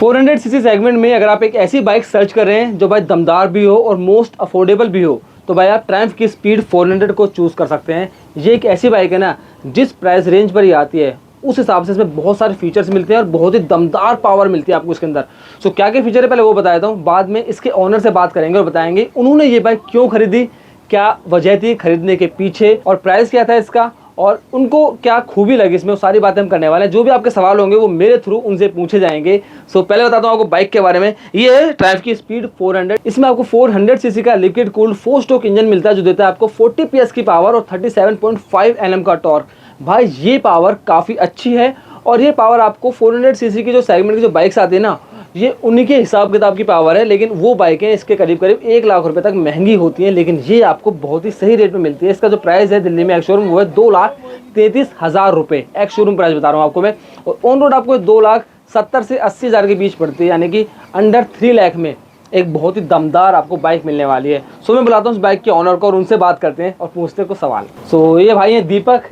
400 CC segment में अगर आप एक ऐसी बाइक सर्च कर रहे हैं जो भाई दमदार भी हो और मोस्ट अफोर्डेबल भी हो, तो भाई आप ट्रायम्फ की स्पीड 400 को चूज़ कर सकते हैं। ये एक ऐसी बाइक है ना, जिस प्राइस रेंज पर ही आती है उस हिसाब से इसमें बहुत सारे फीचर्स मिलते हैं और बहुत ही दमदार पावर मिलती है आपको इसके अंदर। सो क्या क्या फीचर है पहले वो बता देता हूँ, बाद में इसके ऑनर से बात करेंगे और बताएंगे उन्होंने ये बाइक क्यों खरीदी, क्या वजह थी खरीदने के पीछे और प्राइस क्या था इसका और उनको क्या खूबी लगी इसमें, वो सारी बातें हम करने वाले हैं। जो भी आपके सवाल होंगे वो मेरे थ्रू उनसे पूछे जाएंगे। सो पहले बताता हूँ आपको बाइक के बारे में। ये है ट्रायम्फ की स्पीड 400। इसमें आपको 400 सीसी का लिक्विड कूल्ड 4 स्ट्रोक इंजन मिलता है जो देता है आपको 40 PS की पावर और 37.5 Nm का टॉर्क। भाई ये पावर काफ़ी अच्छी है और ये पावर आपको 400 सीसी की जो सेगमेंट की जो बाइक्स आती है ना, ये उन्हीं के हिसाब किताब की पावर है, लेकिन वो बाइकें इसके करीब करीब 1 लाख रुपए तक महंगी होती हैं, लेकिन ये आपको बहुत ही सही रेट में मिलती है। इसका जो प्राइस है दिल्ली में एक्स शोरूम वो है 2,33,000 रुपये। एक्स शोरूम प्राइस बता रहा हूँ आपको मैं, और ऑन रोड आपको 2,70,000 से 80,000 के बीच पड़ती है, यानी कि अंडर 3 लाख में एक बहुत ही दमदार आपको बाइक मिलने वाली है। सो मैं बुलाता हूँ उस बाइक के ऑनर को और उनसे बात करते हैं और पूछते हैं कुछ सवाल। सो ये भाई है दीपक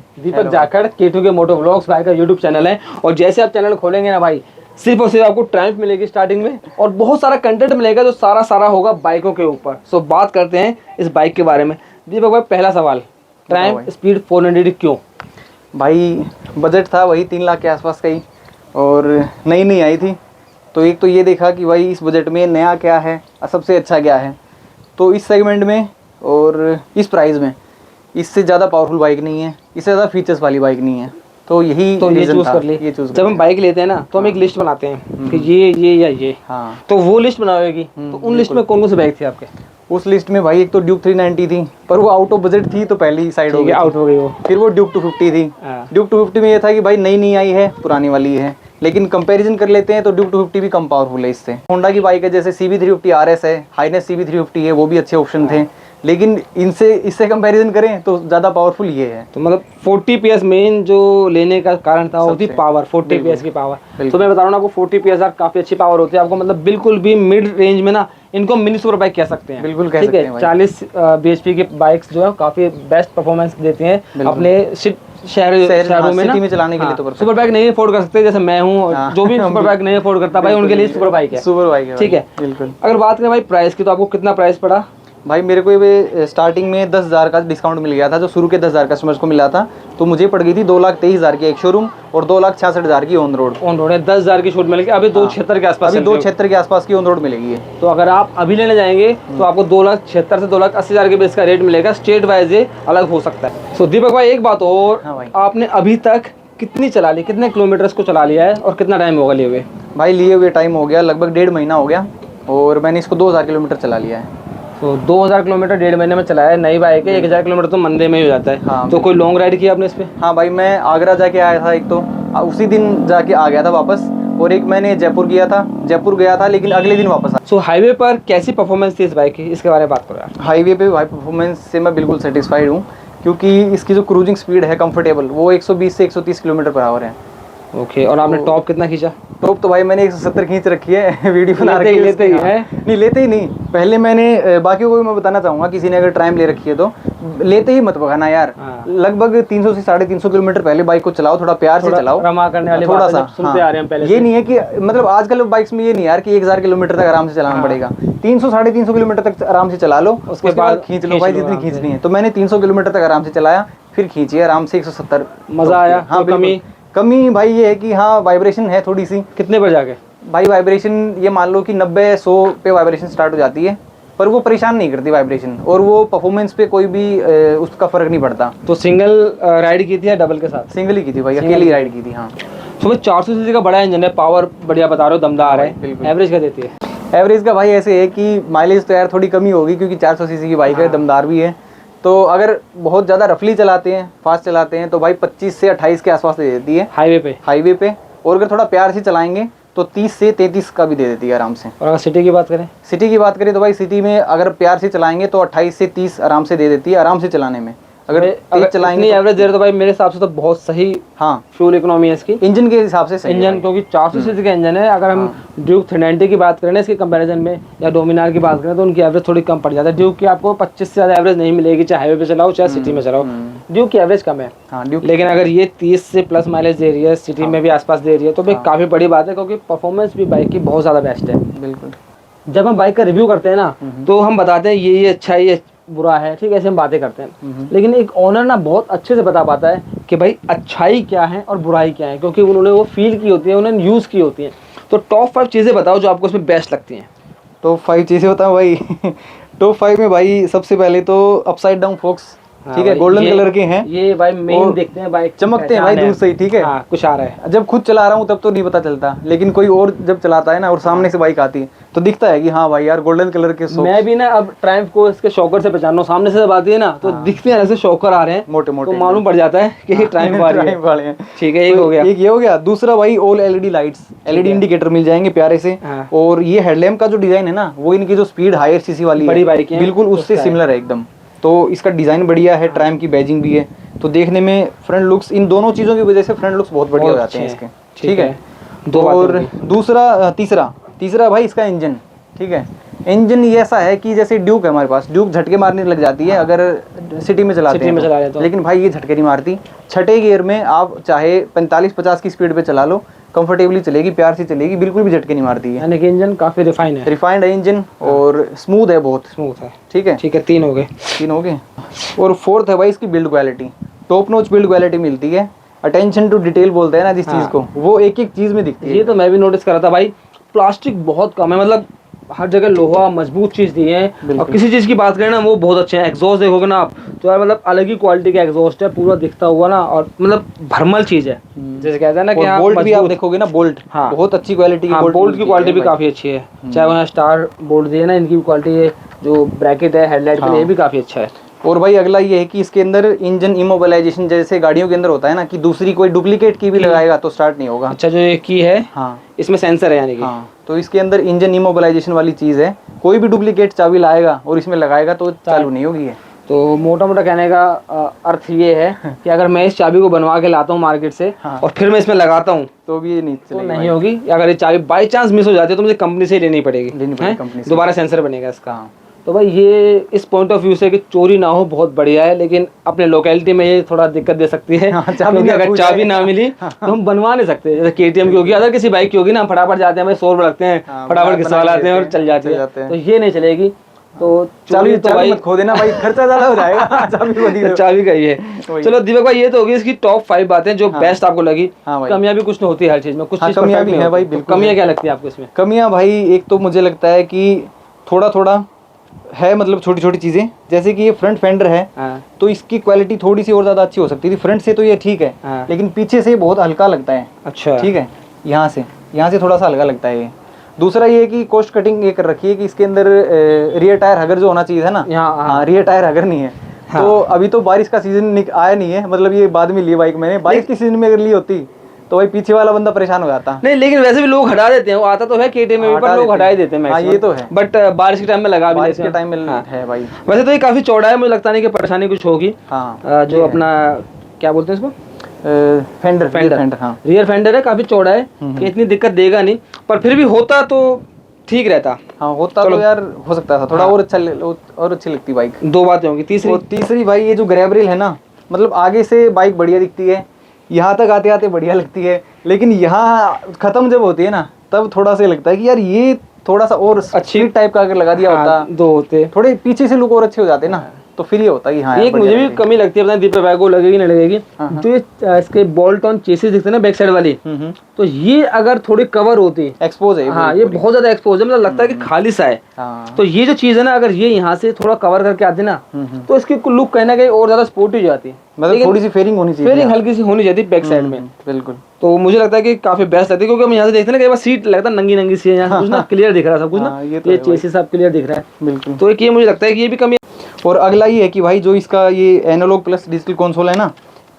जाखड़, K2 के मोटो व्लॉग्स भाई का यूट्यूब चैनल है, और जैसे आप चैनल खोलेंगे ना भाई, सिर्फ और सिर्फ आपको ट्रायम्फ मिलेगी स्टार्टिंग में और बहुत सारा कंटेंट मिलेगा जो सारा होगा बाइकों के ऊपर। सो बात करते हैं इस बाइक के बारे में। दीपक भाई पहला सवाल, ट्रायम्फ स्पीड 400 क्यों? भाई बजट था वही 3 लाख के आसपास का ही, और नई आई थी, तो एक तो ये देखा कि भाई इस बजट में नया क्या है और सबसे अच्छा क्या है, तो इस सेगमेंट में और इस प्राइस में इससे ज़्यादा पावरफुल बाइक नहीं है, इससे ज़्यादा फीचर्स वाली बाइक नहीं है, तो यही तो ये चूज़ कर ली। ये चूज़ जब हम बाइक लेते हैं ना तो हम एक लिस्ट बनाते हैं कि ये या ये, हाँ, तो वो लिस्ट बनाओगी। तो उन लिस्ट में कौन कौन सी बाइक थी आपके? उस लिस्ट में भाई एक तो ड्यूक 390 थी, पर वो आउट ऑफ बजट थी तो पहले ही साइड हो गई, आउट हो गई वो। फिर वो ड्यूक 250 थी। ड्यूक 250 में ये था कि भाई नई आई है, पुरानी वाली है, लेकिन कंपैरिजन कर लेते हैं तो ड्यूक 250 भी कम पावरफुल है इससे। होंडा की बाइक है जैसे CB350 RS है, हाईनेस CB350 है, वो भी अच्छे ऑप्शन थे, लेकिन इससे कंपैरिजन करें तो ज़्यादा पावरफुल ये है। तो मतलब 40 PS मेन जो लेने का कारण था वो थी पावर, 40 PS की पावर। तो मैं बता रहा हूँ आपको 40 PS काफ़ी अच्छी पावर होती है आपको, मतलब बिल्कुल भी मिड रेंज में ना इनको मिनी सुपर बाइक कह सकते हैं। बिल्कुल कह सकते हैं। 40 bhp की बाइक्स जो है काफ़ी बेस्ट परफॉर्मेंस देती हैं अपने शहरों में, सिटी में चलाने के लिए। तो सुपर बाइक नहीं अफोर्ड कर सकते, जैसे मैं हूँ, जो भी सुपर बाइक नहीं अफोर्ड करता भाई उनके लिए सुपर बाइक है। ठीक है, बिल्कुल। अगर बात करें भाई प्राइस की, तो आपको कितना प्राइस पड़ा? भाई मेरे को ये स्टार्टिंग में 10,000 का डिस्काउंट मिल गया था, जो शुरू के 10,000 कस्टमर्स को मिला था, तो मुझे पड़ गई थी 2,23,000 की एक शोरूम और 2,66,000 की ऑन रोड है। 10,000 की छूट मिलेगी, अभी 276 के आसपास, अभी 276 के आसपास की ऑन रोड मिलेगी। तो अगर आप अभी लेने जाएंगे तो आपको 2,76,000 से 2,80,000 के बीच का रेट मिलेगा। स्टेट वाइज ये अलग हो सकता है। सो दीपक भाई एक बात और, आपने अभी तक कितनी चला ली, कितने किलोमीटर को चला लिया है और कितना टाइम होगा लिए हुए? भाई लिए हुए टाइम हो गया लगभग 1.5 महीना हो गया, और मैंने इसको 2,000 किलोमीटर चला लिया है। तो 2,000 किलोमीटर 1.5 महीने में चलाया है। नई बाइक है, 1,000 किलोमीटर तो मंडे में ही हो जाता है। हाँ, तो कोई लॉन्ग राइड किया आपने इस पे? हाँ भाई, मैं आगरा जाके आया था, एक तो उसी दिन जाके आ गया था वापस, और एक मैंने जयपुर गया था लेकिन अगले दिन वापस आया। सो हाईवे पर कैसी परफॉर्मेंस थी इस बाइक की, इसके बारे में बात करो यार। हाईवे पे भाई परफॉर्मेंस से मैं बिल्कुल सेटिस्फाइड हूँ, क्योंकि इसकी जो क्रूजिंग स्पीड है कंफर्टेबल, वो 120 से 130 किलोमीटर पर आवर है। ओके, और आपने टॉप कितना खींचा? टॉप तो भाई मैंने 170 खींच रखी है। वीडियो बना लेते ही है? नहीं, लेते ही नहीं। पहले मैंने बाकियों को भी मैं बताना चाहूँगा, किसी ने अगर ट्रायम्फ ले रखी है तो लेते ही मत भगाना यार। लगभग 300 से 350 किलोमीटर पहले बाइक को चलाओ, थोड़ा प्यार से चलाओ, रमा करने वाली थोड़ा सा सुनते आ रहे हैं पहले। ये नहीं है कि मतलब आजकल बाइक्स में ये नहीं यार कि 1,000 किलोमीटर तक आराम से चलाना पड़ेगा। 300-350 किलोमीटर तक आराम से चला लो, उसके बाद खींच लो भाई जितनी खींचनी है। तो मैंने 300 किलोमीटर तक आराम से चलाया, फिर खींची आराम से 170। मजा आया? हाँ, कमी भाई ये है कि हाँ वाइब्रेशन है थोड़ी सी। कितने पर जाके? भाई वाइब्रेशन ये मान लो कि 90-100 पे वाइब्रेशन स्टार्ट हो जाती है, पर वो परेशान नहीं करती वाइब्रेशन, और वो परफॉर्मेंस पे कोई भी उसका फर्क नहीं पड़ता। तो सिंगल राइड की थी या डबल के साथ? सिंगल ही की थी भाई, अकेली राइड की थी। हाँ, तो 400 सीसी का बड़ा इंजन है, पावर बढ़िया बता रहे हो, दमदार है। एवरेज क्या देती है? एवरेज का भाई ऐसे है कि माइलेज तो यार थोड़ी कमी होगी, क्योंकि 400 सीसी की बाइक है, दमदार भी है। तो अगर बहुत ज़्यादा रफली चलाते हैं, फास्ट चलाते हैं, तो भाई 25 से 28 के आसपास दे देती है हाईवे पे। और अगर थोड़ा प्यार से चलाएंगे तो 30 से 33 का भी दे देती है आराम से। और अगर सिटी की बात करें? तो भाई सिटी में अगर प्यार से चलाएंगे तो 28 से 30 आराम से दे देती है, आराम से चलाने में। अगर तेज चलाएंगे एवरेज दे रहे तो भाई मेरे हिसाब से तो बहुत सही हाँ फ्यूल इकोनॉमी है इसकी इंजन के हिसाब से सही है इंजन, भाई। क्योंकि 400 सीसी का इंजन है। अगर हम ड्यूक 390 की बात करें ना इसके कंपैरिजन में, या डोमिनार की बात करें, तो उनकी एवरेज थोड़ी कम पड़ जाता है। ड्यूक की आपको 25 से ज़्यादा एवरेज नहीं मिलेगी, चाहे हाईवे पे चलाओ चाहे सिटी में चलाओ, ड्यूक की एवरेज कम है। हाँ ड्यूक लेकिन अगर ये 30 से प्लस माइलेज दे रही है, सिटी में भी आसपास दे रही है, तो भाई काफ़ी बड़ी बात है, क्योंकि परफॉर्मेंस भी बाइक की बहुत ज़्यादा बेस्ट है। बिल्कुल। जब हम बाइक का रिव्यू करते हैं ना, तो हम बताते हैं ये अच्छा है, ये बुरा है, ठीक है, ऐसे हम बातें करते हैं। लेकिन एक ओनर ना बहुत अच्छे से बता पाता है कि भाई अच्छाई क्या है और बुराई क्या है, क्योंकि उन्होंने वो फील की होती है, उन्होंने यूज़ की होती है। तो टॉप 5 चीज़ें बताओ जो आपको उसमें बेस्ट लगती हैं। टॉप 5 चीज़ें बताऊँ भाई टॉप 5 में भाई सबसे पहले तो अपसाइड डाउन फोक्स, ठीक है, गोल्डन कलर के हैं ये भाई मेन देखते हैं बाइक, चमकते हैं भाई दूर से ही, ठीक है। हाँ, कुछ आ रहा है। जब खुद चला रहा हूँ तब तो नहीं पता चलता, लेकिन कोई और जब चलाता है ना और सामने से बाइक आती है तो दिखता है कि हाँ भाई यार गोल्डन कलर के मैं भी ना अब ट्रायम्फ को इसके शॉकर से पहचान रहा हूँ, सामने से जब आती है ना तो दिखते हैं ऐसे शॉकर आ रहे हैं मोटे मोटे, तो मालूम पड़ जाता है कि ट्रायम्फ आ रही है। ठीक है, एक हो गया, एक ये हो गया। दूसरा भाई all LED lights, LED indicator मिल जाएंगे प्यारे से। और ये हेडलैम्प का जो डिजाइन है ना, वो इनकी जो स्पीड हायर सीसी वाली बड़ी बाइक है बिल्कुल उससे सिमिलर है एकदम। तो इसका डिजाइन बढ़िया है, ट्रायम्फ की बैजिंग भी है, तो देखने में फ्रंट लुक्स, इन दोनों चीजों की वजह से फ्रंट लुक्स बहुत बढ़िया हो जाते हैं इसके, ठीक है। और तीसरा भाई इसका इंजन, ठीक है। इंजन ये ऐसा है कि जैसे ड्यूक है हमारे पास, ड्यूक झटके मारने लग जाती है अगर सिटी में चलाते हैं तो। लेकिन भाई ये झटके नहीं मारती। छठे गियर में आप चाहे 45-50 की स्पीड पे चला लो, कंफर्टेबली चलेगी, प्यार से चलेगी, बिल्कुल भी झटके नहीं मारती है। यानी कि इंजन काफी रिफाइंड है इंजन, और स्मूथ है, बहुत स्मूथ है, ठीक है। ठीक है, 3 हो गए। और फोर्थ है भाई इसकी build quality, top notch build quality मिलती है। अटेंशन टू डिटेल बोलते हैं ना जिस चीज को, वो एक एक चीज में दिखती है। ये तो मैं भी नोटिस कर रहा था भाई, प्लास्टिक बहुत कम है, मतलब हर जगह लोहा मजबूत चीज दी है। और किसी चीज की बात करें ना वो बहुत अच्छे हैं। एग्जॉस्ट देखोगे ना आप तो यार मतलब अलग ही क्वालिटी का एग्जॉस्ट है, पूरा दिखता हुआ ना, और मतलब भरमल चीज है, जैसे कहते हैं ना कि हाँ, बोल्ट भी आप देखोगे ना, बोल्ट हाँ बहुत अच्छी क्वालिटी की, बोल्ट की क्वालिटी भी काफी अच्छी है। चाहे वहाँ स्टार बोल्ट दिए ना, इनकी क्वालिटी, जो ब्रैकेट है हेडलाइट के लिए, भी काफी अच्छा है। और भाई अगला ये है कि इसके अंदर इंजन इमोबिलाइजेशन, जैसे गाड़ियों के अंदर होता है ना कि दूसरी कोई डुप्लीकेट की भी लगाएगा तो स्टार्ट नहीं होगा। अच्छा, जो ये की है हाँ इसमें सेंसर है यानी कि हाँ, तो इसके अंदर इंजन इमोबिलाइजेशन वाली चीज़ है, कोई भी डुप्लीकेट चाबी लाएगा और इसमें लगाएगा तो चालू नहीं होगी है। तो मोटा मोटा कहने का अर्थ ये है कि अगर मैं इस चाबी को बनवा के लाता हूँ मार्केट से और फिर मैं इसमें लगाता हूँ तो भी ये नहीं तो नहीं होगी। अगर ये चाबी बाई चांस मिस हो जाती है तो मुझे कंपनी से ही लेनी पड़ेगी, कंपनी से दोबारा सेंसर बनेगा इसका। तो भाई ये इस पॉइंट ऑफ व्यू से कि चोरी ना हो बहुत बढ़िया है, लेकिन अपने लोकेलिटी में ये थोड़ा दिक्कत दे सकती है। क्योंकि अगर चाबी ना मिली तो हम बनवा नहीं सकते। जैसे KTM की होगी, अगर किसी बाइक की होगी ना, फटाफट जाते हैं भाई, 100 रुपये लगते हैं, फटाफट घिसवा लाते हैं और चल जाते हैं। तो ये नहीं चलेगी। तो चाबी तो भाई मत खो देना भाई, खर्चा ज्यादा हो जाएगा। चाबी का ही है। चलो दीपक भाई, ये तो होगी इसकी टॉप 5 बातें जो बेस्ट आपको लगी। कमियां भी कुछ नहीं होती हर चीज में, कुछ चीज कमियां भी है भाई। कमियां क्या लगती है आपको इसमें? कमियां भाई एक तो मुझे लगता है कि थोड़ा थोड़ा है, मतलब छोटी छोटी चीजें, जैसे कि ये फ्रंट फेंडर है तो इसकी क्वालिटी थोड़ी सी और ज्यादा अच्छी हो सकती थी। फ्रंट से तो ये ठीक है, लेकिन पीछे से बहुत हल्का लगता है। अच्छा, ठीक है, यहाँ से थोड़ा सा हल्का लगता है ये। दूसरा ये कि कॉस्ट कटिंग ये कर रखी है कि इसके अंदर रियर टायर हगर जो होना चाहिए था ना, हाँ रियर टायर हगर नहीं है। तो अभी तो बारिश का सीजन आया नहीं है, मतलब ये बाद में ली बाइक मैंने, बारिश के सीजन में अगर ली होती तो भाई पीछे वाला बंदा परेशान हो जाता। नहीं, लेकिन वैसे भी लोग हटा देते हैं, वो आता तो है KTM में, पर लोग हटा ही देते हैं। हाँ ये तो है, बट बारिश के टाइम में लगा भी बारिश के टाइम में है भाई। वैसे तो ये काफी चौड़ा है, मुझे लगता नहीं कि परेशानी कुछ होगी। हाँ जो अपना क्या बोलते हैं इसको, फेंडर। हाँ रियर फेंडर है, काफी चौड़ा है कि इतनी दिक्कत देगा नहीं, पर फिर भी होता तो ठीक रहता। हाँ होता तो यार हो सकता था थोड़ा और अच्छा, और अच्छी लगती बाइक। 2 बातें होंगी। तीसरी भाई ये जो ग्रैब रेल है ना, मतलब आगे से बाइक बढ़िया दिखती है, यहाँ तक आते आते बढ़िया लगती है, लेकिन यहाँ खत्म जब होती है ना तब थोड़ा सा लगता है कि यार ये थोड़ा सा और अच्छी टाइप का अगर लगा दिया होता, 2 होते, थोड़े पीछे से लुक और अच्छे हो जाते ना, तो फिर ये होता है कि हाँ। एक मुझे भी कमी लगती है, पता नहीं दीपक भाई को लगेगी नहीं लगेगी, जो ये इसके बोल्ट ऑन चेसिस दिखते हैं ना बैक साइड वाली, तो ये अगर थोड़ी कवर होती, एक्सपोज है। हाँ ये बहुत ज्यादा एक्सपोज है, मतलब लगता है कि खाली सा है। तो ये जो चीज है ना, अगर ये यहाँ से थोड़ा कवर करके आती ना तो इसकी लुक कहीं ना कहीं और ज्यादा स्पोर्टी हो जाती है। मतलब थोड़ी सी फेयरिंग होनी चाहिए, फेयरिंग हल्की सी होनी चाहिए बैक साइड में। बिल्कुल। तो मुझे लगता है कि काफी बेस्ट लगती है, क्योंकि हम यहाँ से देखते हैं ना, कई बार सीट लगता है नंगी नंगी सी है, यहाँ कुछ ना क्लियर दिख रहा है सब कुछ ना, ये चेसिस सब क्लियर दिख रहा है। बिल्कुल। तो एक ये मुझे लगता है कि ये भी कमी। और अगला ये है कि भाई जो इसका ये एनालॉग प्लस डिजिटल कंसोल है ना,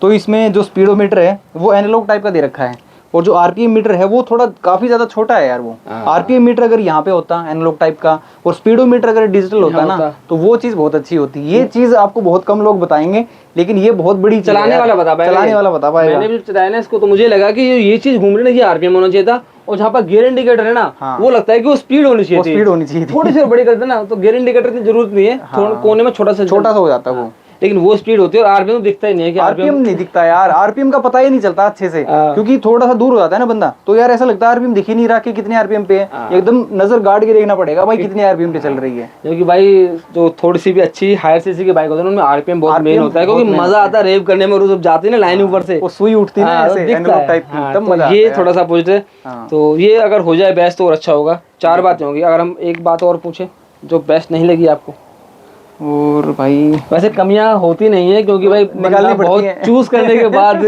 तो इसमें जो स्पीडोमीटर है वो एनालॉग टाइप का दे रखा है, और जो आरपीएम मीटर है वो थोड़ा काफी ज्यादा छोटा है यार। वो आरपीएम मीटर अगर यहाँ पे होता एनालॉग टाइप का, और स्पीडोमीटर अगर डिजिटल होता ना, तो वो चीज बहुत अच्छी होती। ये चीज आपको बहुत कम लोग बताएंगे, लेकिन ये बहुत बड़ी चलाने वाला बता पाएगा, चलाने वाला बता पाएगा। मैंने भी चलाया ना इसको, तो मुझे लगा कि ये चीज घूम रही ना, ये आरपीएम होना चाहिए था। और जहाँ पर गियर इंडिकेटर है ना, वो लगता है कि वो स्पीड होनी चाहिए थी, स्पीड होनी चाहिए थी। थोड़ी सी बड़ी करते ना तो गियर इंडिकेटर की जरूरत नहीं है, कोने में छोटा सा हो जाता है वो, लेकिन वो स्पीड होती है। और आरपीएम दिखता ही नहीं है कि आरपीएम नहीं दिखता यार, आरपीएम का पता ही नहीं चलता अच्छे से, क्योंकि थोड़ा सा दूर हो जाता है ना बंदा, तो यार ऐसा लगता है आरपीएम दिख ही नहीं रहा कि कितने आरपीएम पे है। एकदम नजर गाड़ के देखना पड़ेगा भाई कितने आरपीएम पे चल रही है। क्योंकि भाई जो थोड़ी सी भी अच्छी हायर सीसी की बाइक होती है उनमें आरपीएम बहुत मेन होता है, क्योंकि मजा आता है रेव करने में। जब जाती है ना लाइन ऊपर से, वो सुई उठती है ना ऐसे एनालॉग टाइप की, तब मजा आता है। ये थोड़ा सा पूछते, तो ये अगर हो जाए बेस्ट तो और अच्छा होगा। 4 बातें होंगी। अगर हम एक बात और पूछे जो बेस्ट नहीं लगी आपको। और भाई वैसे कमियां होती नहीं है, क्योंकि भाई निकालनी बहुत चूज करने के बाद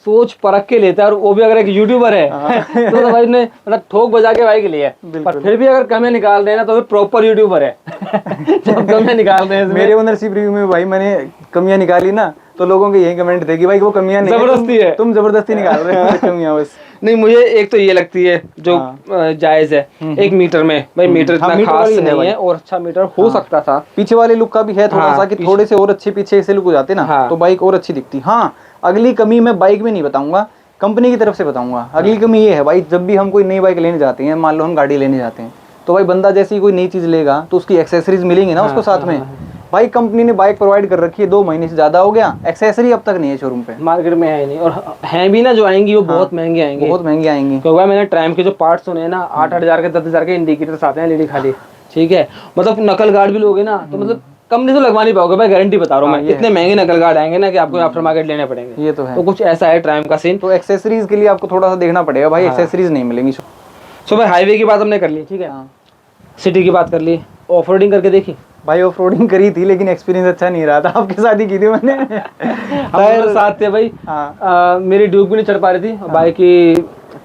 सोच परख के लेता है, और वो भी अगर एक यूट्यूबर है तो भाई ने मतलब ठोक बजा के बाइक लिया है, पर फिर भी अगर कमियां निकाल रहे हैं ना तो प्रॉपर यूट्यूबर है। जब कमियां निकाल रहे हैं मेरे ओनरशिप रिव्यू में भाई मैंने कमियां निकाली ना, तो लोगों के यही कमेंट थे कि भाई वो कमियां नहीं जबरदस्ती है, तुम जबरदस्ती निकाल रहे हो कमियां बस। नहीं, मुझे एक तो ये लगती है जो जायज है, 1 मीटर में भाई मीटर इतना खास नहीं है, और अच्छा मीटर हो सकता था। पीछे वाले लुक का भी है थोड़ा सा कि थोड़े से और अच्छे पीछे से लुक हो जाते ना, तो बाइक और अच्छी दिखती। हाँ, अगली कमी मैं बाइक में नहीं बताऊंगा, कंपनी की तरफ से बताऊंगा। अगली कमी ये है भाई, जब भी हम कोई नई बाइक लेने जाते हैं, मान लो हम गाड़ी लेने जाते हैं, तो भाई बंदा जैसे ही कोई नई चीज लेगा तो उसकी एक्सेसरीज मिलेंगी ना उसको साथ में। भाई कंपनी ने बाइक प्रोवाइड कर रखी है, 2 महीने से ज्यादा हो गया, एक्सेसरी अब तक नहीं है शोरूम पे, मार्केट में है नहीं, और हैं भी ना जो आएंगी वो बहुत महंगी आएंगी, बहुत महंगी आएंगी। क्योंकि मैंने ट्रायम्फ के जो पार्ट्स सुने हैं ना, 8-8 हजार के 10 हजार के इंडिकेटर्स आते हैं लेडी खाली, ठीक है। मतलब नकल गार्ड भी लोगे ना तो मतलब कंपनी तो लगवा नहीं पाओगे भाई, गारंटी बता रहा हूँ मैं। इतने महंगे नकल गार्ड आएंगे ना कि आपको आफ्टर मार्केट लेने पड़ेंगे। ये तो है। तो कुछ ऐसा है ट्रायम्फ का सीन। तो एक्सेसरीज के लिए आपको थोड़ा सा देखना पड़ेगा भाई, एक्सेसरीज नहीं मिलेंगी। सो भाई हाईवे की बात हमने कर ली, ठीक है, सिटी की बात कर ली, ऑफ रोडिंग करके देखी भाई। ऑफ रोडिंग करी थी लेकिन एक्सपीरियंस अच्छा नहीं रहा था, आपके साथ ही की थी मैंने। हम साथ थे भाई। मेरी ड्यूक भी नहीं चढ़ पा रही थी, बाइक की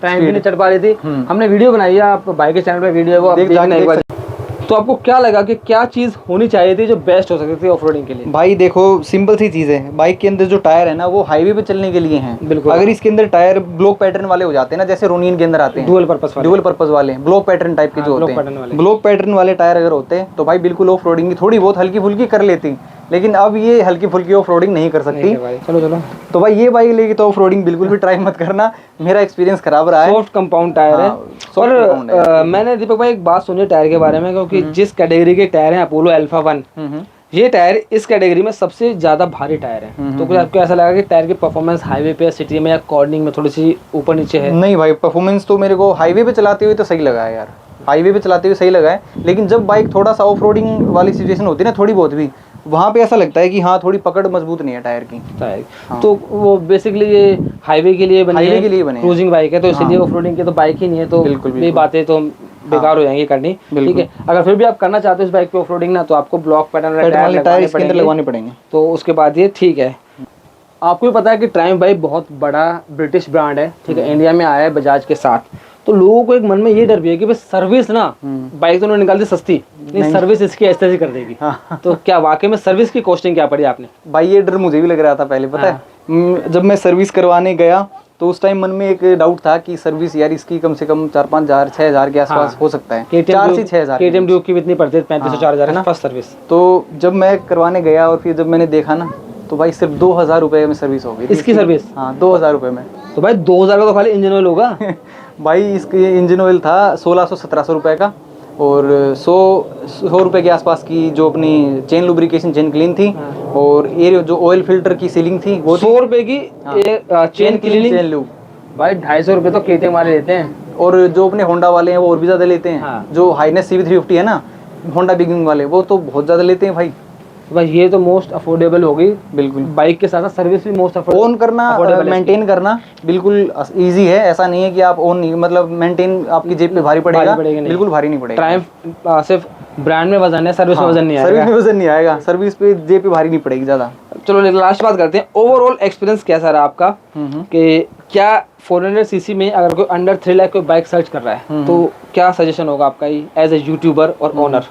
टाइम भी नहीं चढ़ पा रही थी। हमने वीडियो बनाई है, आप बाइक के चैनल पे वीडियो है, वो आप देखना एक बार। तो आपको क्या लगा कि क्या चीज़ होनी चाहिए थी जो बेस्ट हो सकती थी ऑफ रोडिंग के लिए? भाई देखो, सिंपल सी चीज़ है, बाइक के अंदर जो टायर है ना वो हाईवे पे चलने के लिए हैं। बिल्कुल। अगर इसके अंदर टायर ब्लॉक पैटर्न वाले हो जाते हैं ना, जैसे रोनियन के अंदर आते हैं डुअल पर्पस वाले ब्लॉक पैटर्न टाइप के जो होते हैं, ब्लॉक पैटर्न वाले टायर अगर होते हैं तो भाई बिल्कुल ऑफ रोडिंग की थोड़ी बहुत हल्की फुल्की कर लेती, लेकिन अब ये हल्की फुल्की ऑफ रोडिंग नहीं कर सकती। चलो तो भाई ये बाइक लेगी तो ऑफ रोडिंग बिल्कुल भी ट्राई मत करना, मेरा एक्सपीरियंस खराब रहा है। सॉफ्ट कंपाउंड टायर है। और मैंने दीपक भाई एक बात सुनी टायर के बारे में, क्योंकि जिस कैटेगरी के टायर हैं अपोलो अल्फा 1, ये टायर इस कैटेगरी में सबसे ज्यादा भारी टायर है। तो कुछ आपको ऐसा लगा कि टायर की परफॉर्मेंस हाईवे पे, सिटी में या कॉर्निंग में थोड़ी सी ऊपर नीचे है? नहीं भाई, परफॉर्मेंस तो मेरे को हाईवे पे चलाते हुए तो सही लगा है यार, हाईवे पे चलाते हुए सही लगा है, लेकिन जब बाइक थोड़ा सा ऑफ रोडिंग वाली सिचुएशन होती है ना, थोड़ी बहुत भी, वहाँ पे ऐसा लगता है कि हाँ थोड़ी पकड़ मजबूत नहीं है टायर की। तो वो बेसिकली ये हाईवे के लिए बनी है, क्रूजिंग बाइक है, तो इसलिए ऑफ रोडिंग की तो बाइक ही नहीं है, तो ये बातें तो बेकार हो जाएंगी करनी, ठीक है। अगर फिर भी आप करना चाहते हो इस बाइक पे ऑफ रोडिंग ना, तो आपको ब्लॉक पैटर्न टायर इसके अंदर लगवाने पड़ेंगे, तो उसके बाद ये ठीक है। आपको भी पता है कि ट्रायम्फ बाइक बहुत बड़ा ब्रिटिश ब्रांड है, ठीक है, इंडिया में आया है बजाज के साथ। तो लोगों को एक मन में ये डर भी है कि भाई सर्विस ना, बाइक तो उन्होंने निकाल दी सस्ती, नहीं सर्विस इसकी ऐसे कर देगी। तो क्या वाकई में सर्विस की कॉस्टिंग क्या पड़ी आपने? भाई ये डर मुझे भी लग रहा था पहले, पता है, जब मैं सर्विस करवाने गया तो उस टाइम मन में एक डाउट था कि सर्विस यार इसकी कम से कम 4-5 हज़ार 6 हज़ार के आसपास हो सकता है, 4 से 6 हज़ार। KTM ड्यूक की भी इतनी पड़ती है 35-4 हज़ार ना फर्स्ट सर्विस। तो जब मैं करवाने गया और फिर जब मैंने देखा ना, तो भाई सिर्फ 2,000 रुपये में सर्विस हो गई इसकी सर्विस। हाँ 2,000 रुपये में। तो भाई 2,000 का तो खाली इंजन ऑयल होगा। भाई इसके इंजन ऑयल था 1600-1700 रुपये का, और 100 रुपये के आसपास की जो अपनी चेन लुब्रिकेशन चेन क्लीन थी, और ये जो ऑयल फिल्टर की सीलिंग थी वो 100 रुपये की चेन क्लीनिंग, चेन लूब। भाई 250 रुपये तो KTM वाले लेते हैं, और जो अपने होंडा वाले हैं वो और भी ज़्यादा लेते हैं। जो हाईनेस CB350 है ना, होंडा बिगिनिंग वाले, वो तो बहुत ज़्यादा लेते हैं भाई। भाई ये तो मोस्ट अफोर्डेबल होगी, बिल्कुल। बाइक के साथ साथ सर्विस भी मोस्ट अफोर्डेबल। ओन करना, मेंटेन करना बिल्कुल इजी है, ऐसा नहीं है कि आप ओन नहीं, मतलब मेंटेन आपकी जेब पे भारी पड़ेगा, बिल्कुल भारी नहीं पड़ेगा। ट्रायम्फ सिर्फ ब्रांड में वजन है, सर्विस में वजन नहीं आएगा। सर्विस में वजन नहीं आएगा, सर्विस पे जेब पे भारी नहीं पड़ेगी ज़्यादा। चलो लास्ट बात करते हैं, ओवरऑल एक्सपीरियंस कैसा रहा आपका, कि क्या 400 सीसी में अगर कोई अंडर 3 लाख कोई बाइक सर्च कर रहा है तो क्या सजेशन होगा आपका एज ए यूट्यूबर और ओनर?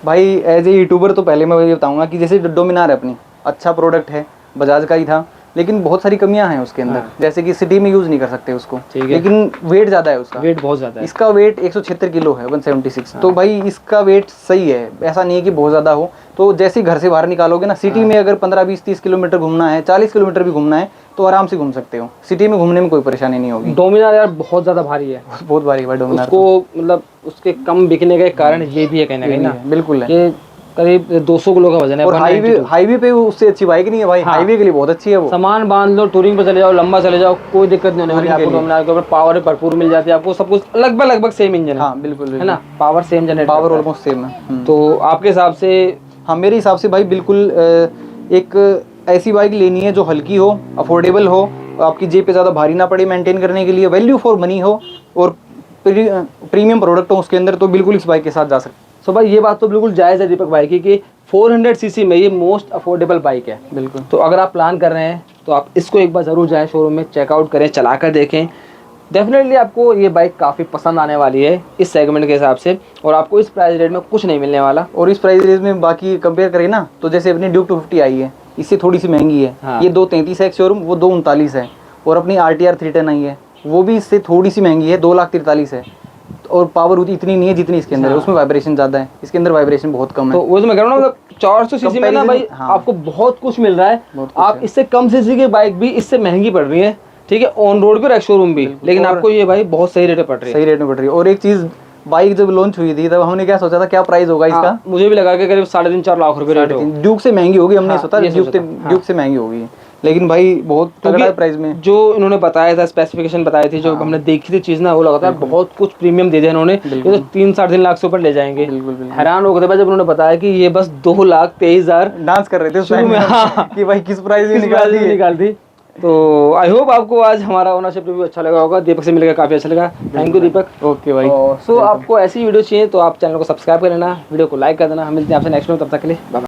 भाई एज ए यूट्यूबर तो पहले मैं ये बताऊंगा कि जैसे डोमिनार है अपनी, अच्छा प्रोडक्ट है, बजाज का ही था, लेकिन बहुत सारी कमियां हैं उसके अंदर, जैसे कि सिटी में यूज़ नहीं कर सकते उसको, ठीक है। लेकिन वेट ज़्यादा है उसका, वेट बहुत ज़्यादा है। इसका वेट 176 किलो है, 176। तो भाई इसका वेट सही है, ऐसा नहीं है कि बहुत ज़्यादा हो। तो जैसे ही घर से बाहर निकालोगे ना, सिटी में अगर 15, 20, 30 किलोमीटर घूमना है, 40 किलोमीटर भी घूमना है तो आराम से घूम सकते हो। सिटी में घूमने में कोई परेशानी नहीं होगी। डोमिनार यार बहुत ज़्यादा भारी है, बहुत भारी है डोमिनार। उसको मतलब उसके कम बिकने का कारण ये भी है कहीं ना कहीं ना, बिल्कुल है कि करीब 200 किलो का वजन है। और हाईवे पे उससे अच्छी बाइक नहीं है भाई। हाईवे के लिए बहुत अच्छी है वो। सामान बांध लो, टूरिंग पे चले जाओ, लंबा चले जाओ, कोई दिक्कत नहीं होने वाली आपको। डोमिनार के ऊपर पावर भरपूर मिल जाती है आपको, सब कुछ लगभग सेम इंजन है। हाँ बिल्कुल, है ना, power same generate, power almost same है। तो आपके हिसाब से? हाँ मेरे हिसाब से भाई बिल्कुल एक ऐसी बाइक लेनी है जो हल्की हो, अफोर्डेबल हो, आपकी जेब पे ज़्यादा भारी ना पड़े मेंटेन करने के लिए, वैल्यू फॉर मनी हो और प्रीमियम प्रोडक्ट हो उसके अंदर, तो बिल्कुल इस बाइक के साथ जा सकते। सो भाई ये बात तो बिल्कुल जायज़ है दीपक भाई की कि 400 सीसी में ये मोस्ट अफोर्डेबल बाइक है। बिल्कुल। तो अगर आप प्लान कर रहे हैं तो आप इसको एक बार ज़रूर जाएँ शोरूम में, चेकआउट करें, चला कर देखें। डेफिनेटली आपको ये बाइक काफ़ी पसंद आने वाली है इस सेगमेंट के हिसाब से, और आपको इस प्राइस रेट में कुछ नहीं मिलने वाला। और इस प्राइस रेंज में बाकी कंपेयर करें ना, तो जैसे अपनी ड्यूक 250 आई है, इससे थोड़ी सी महंगी है। हाँ। ये 233 है शोरूम, वो 239 है। और अपनी RTR 310 आई है, वो भी इससे थोड़ी सी महंगी है, 2,43,000 है। और पावर इतनी नहीं है जितनी इसके अंदर है, उसमें वाइब्रेशन ज़्यादा है, इसके अंदर वाइब्रेशन बहुत कम है। तो वो तो मैं कह रहा हूँ मतलब 400 सीसी में ना भाई आपको बहुत कुछ मिल रहा है। आप इससे कम सीसी की बाइक भी इससे महंगी पड़ रही है, ठीक है, ऑन रोड पे शोरूम भी, लेकिन आपको ये भाई बहुत सही रेट में पड़ रही है। सही रेट में पड़ रही है। और एक चीज़, बाइक जब लॉन्च हुई थी तब हमने क्या सोचा था, क्या प्राइस होगा इसका? मुझे भी लगा कि करीब 3.5-4 लाख रुपए रेट होगा। ड्यूक से महंगी होगी, हमने सोचा ड्यूक से महंगी होगी, लेकिन भाई बहुत तगड़ा प्राइस में। जो इन्होंने बताया था, स्पेसिफिकेशन बताई थी, जो हमने देखी थी चीज़ ना, वो लगा था बहुत कुछ प्रीमियम दे दिया इन्होंने। ये तो 3-3.5 लाख से ऊपर ले जाएंगे। हैरान हो गए थे जब उन्होंने बताया कि ये बस 2,23,000। डांस कर रहे थे शुरू में कि भाई किस प्राइस में निकाल दी। तो आई होप आपको आज हमारा ओनरशिप रिव्यू अच्छा लगा होगा। दीपक से मिलकर काफ़ी अच्छा लगा। Thank you Deepak. ओके भाई। सो आपको ऐसी वीडियो चाहिए तो आप चैनल को सब्सक्राइब कर लेना, वीडियो को लाइक कर देना। हम मिलते हैं आपसे नेक्स्ट में, तब तक के लिए बाय।